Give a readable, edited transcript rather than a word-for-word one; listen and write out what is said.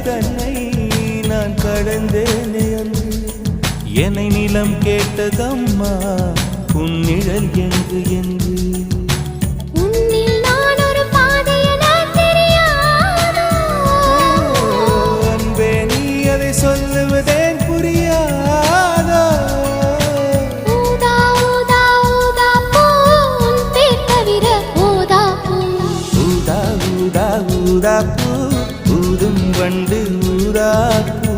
தன்னை நான் கடந்தேனே அன்று என்னை நிலம் கேட்டதம்மா உன்னிழல் என்று என்று அன்பே நீ அதை சொல்லுவதேன் புரியாதோ ஊதா ஊதா பூ ஊதும் வண்டு ஊதா பூ